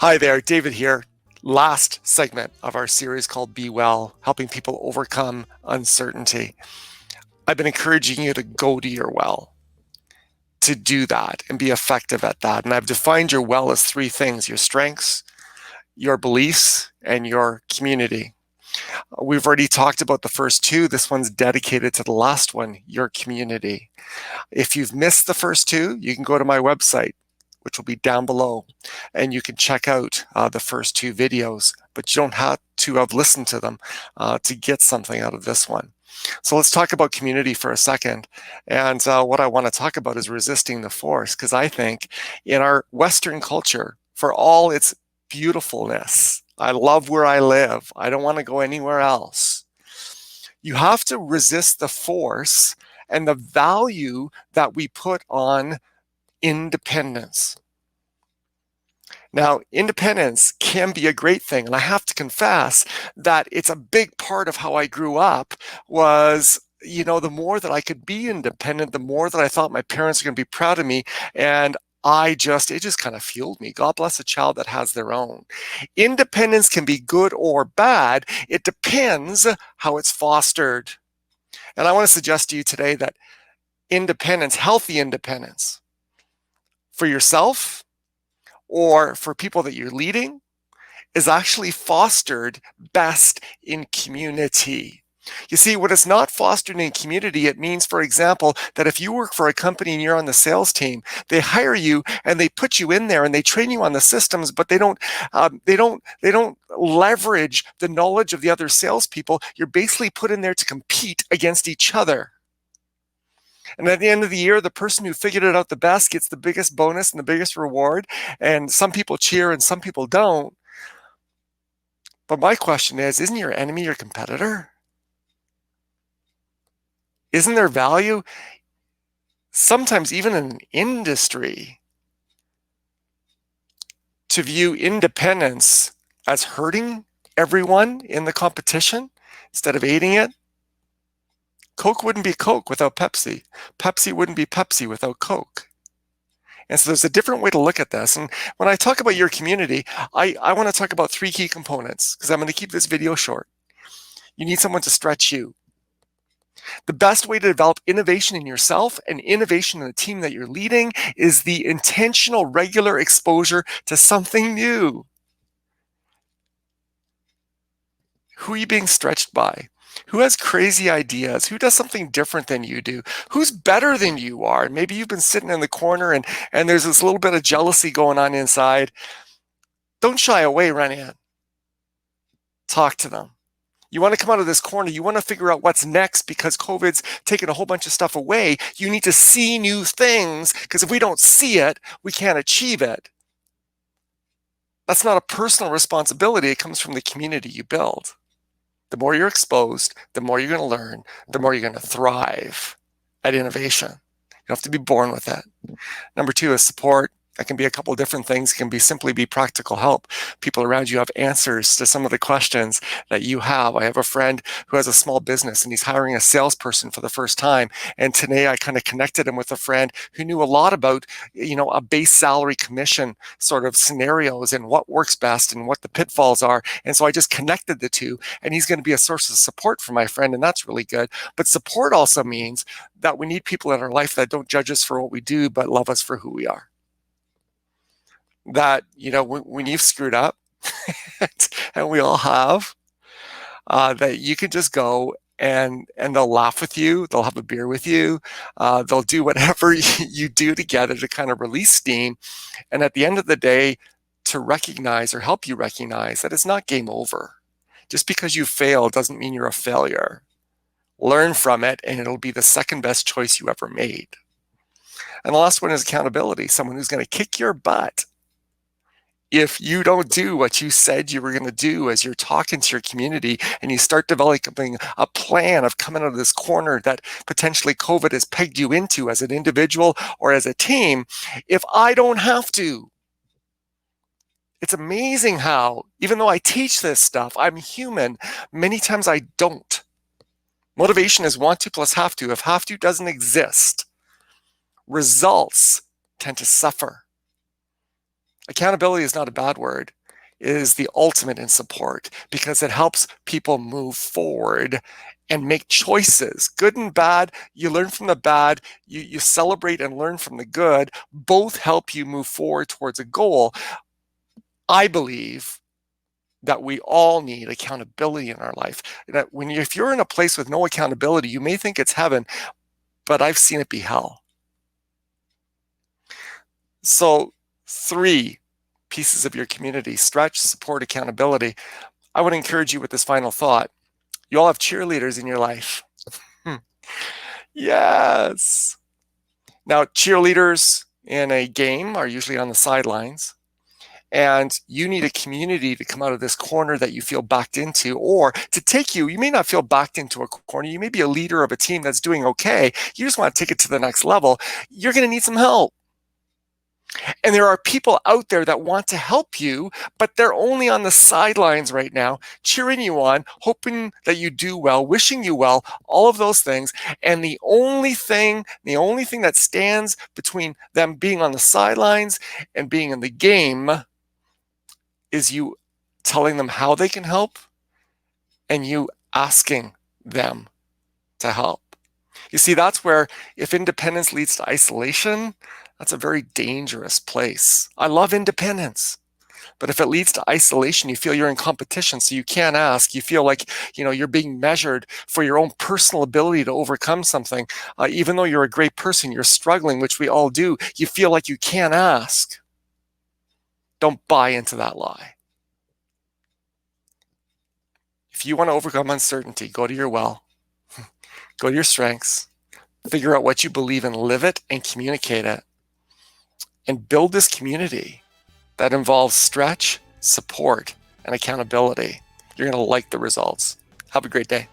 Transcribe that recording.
Hi there, David here. Last segment of our series called Be Well, helping people overcome uncertainty. I've been encouraging you to go to your well, to do that and be effective at that. And I've defined your well as three things: your strengths, your beliefs, and your community. We've already talked about the first two. This one's dedicated to the last one, your community. If you've missed the first two, you can go to my website, which will be down below, and you can check out the first two videos, but you don't have to have listened to them to get something out of this one. So let's talk about community for a second. And what I want to talk about is resisting the force, because I think in our Western culture, for all its beautifulness, I love where I live, I don't want to go anywhere else. You have to resist the force and the value that we put on independence. Now, independence can be a great thing, and I have to confess that it's a big part of how I grew up was, the more that I could be independent, the more that I thought my parents were going to be proud of me, and it just kind of fueled me. God bless a child that has their own. Independence can be good or bad. It depends how it's fostered. And I want to suggest to you today that independence, healthy independence, for yourself or for people that you're leading, is actually fostered best in community. You see, when it's not fostered in community, it means, for example, that if you work for a company and you're on the sales team, they hire you and they put you in there and they train you on the systems, but they don't leverage the knowledge of the other salespeople. You're basically put in there to compete against each other. And at the end of the year, the person who figured it out the best gets the biggest bonus and the biggest reward. And some people cheer and some people don't. But my question is, isn't your enemy your competitor? Isn't there value, sometimes even in an industry, to view independence as hurting everyone in the competition instead of aiding it? Coke wouldn't be Coke without Pepsi. Pepsi wouldn't be Pepsi without Coke. And so there's a different way to look at this. And when I talk about your community, I want to talk about three key components, because I'm going to keep this video short. You need someone to stretch you. The best way to develop innovation in yourself and innovation in the team that you're leading is the intentional, regular exposure to something new. Who are you being stretched by? Who has crazy ideas? Who does something different than you do? Who's better than you are? Maybe you've been sitting in the corner and there's this little bit of jealousy going on inside. Don't shy away, run in. Talk to them. You want to come out of this corner. You want to figure out what's next, because COVID's taken a whole bunch of stuff away. You need to see new things, because if we don't see it, we can't achieve it. That's not a personal responsibility. It comes from the community you build. The more you're exposed, the more you're going to learn, the more you're going to thrive at innovation. You don't have to be born with it. Number two is support. That can be a couple of different things. It can be simply be practical help. People around you have answers to some of the questions that you have. I have a friend who has a small business and he's hiring a salesperson for the first time. And today I kind of connected him with a friend who knew a lot about, a base salary commission sort of scenarios and what works best and what the pitfalls are. And so I just connected the two, and he's going to be a source of support for my friend. And that's really good. But support also means that we need people in our life that don't judge us for what we do, but love us for who we are. That, when you've screwed up, and we all have, that you can just go and they'll laugh with you, they'll have a beer with you, they'll do whatever you do together to kind of release steam. And at the end of the day, to recognize or help you recognize that it's not game over. Just because you fail doesn't mean you're a failure. Learn from it, and it'll be the second best choice you ever made. And the last one is accountability. Someone who's going to kick your butt if you don't do what you said you were going to do as you're talking to your community, and you start developing a plan of coming out of this corner that potentially COVID has pegged you into as an individual or as a team. If I don't have to, it's amazing how, even though I teach this stuff, I'm human. Many times I don't. Motivation is want to plus have to. If have to doesn't exist, results tend to suffer. Accountability is not a bad word. It is the ultimate in support because it helps people move forward and make choices, good and bad. You learn from the bad, you celebrate and learn from the good. Both help you move forward towards a goal. I believe that we all need accountability in our life. That if you're in a place with no accountability, you may think it's heaven, but I've seen it be hell. So 3 pieces of your community: stretch, support, accountability. I would encourage you with this final thought. You all have cheerleaders in your life. Yes. Now, cheerleaders in a game are usually on the sidelines, and you need a community to come out of this corner that you feel backed into, or to take you. You may not feel backed into a corner. You may be a leader of a team that's doing okay. You just want to take it to the next level. You're going to need some help. And there are people out there that want to help you, but they're only on the sidelines right now, cheering you on, hoping that you do well, wishing you well, all of those things. And the only thing that stands between them being on the sidelines and being in the game is you telling them how they can help and you asking them to help. You see, that's where, if independence leads to isolation, that's a very dangerous place. I love independence, but if it leads to isolation, you feel you're in competition, so you can't ask. You feel like, you're being measured for your own personal ability to overcome something. Even though you're a great person, you're struggling, which we all do. You feel like you can't ask. Don't buy into that lie. If you want to overcome uncertainty, go to your well, go to your strengths, figure out what you believe in, live it, and communicate it. And build this community that involves stretch, support, and accountability. You're going to like the results. Have a great day.